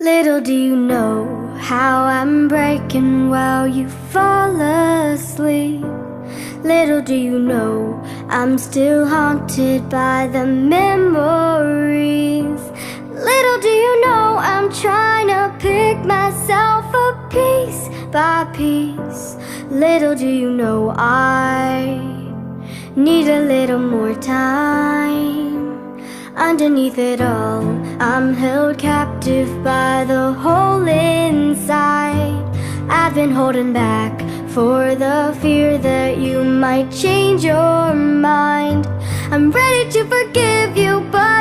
Little do you know how I'm breaking while you fall asleep. Little do you know I'm still haunted by the memories. Little do you know I'm trying to pick myself up piece by piece. Little do you know I need a little more time. Underneath it all, I'm held captive by the hole inside. I've been holding back for the fear that you might change your mind. I'm ready to forgive you, but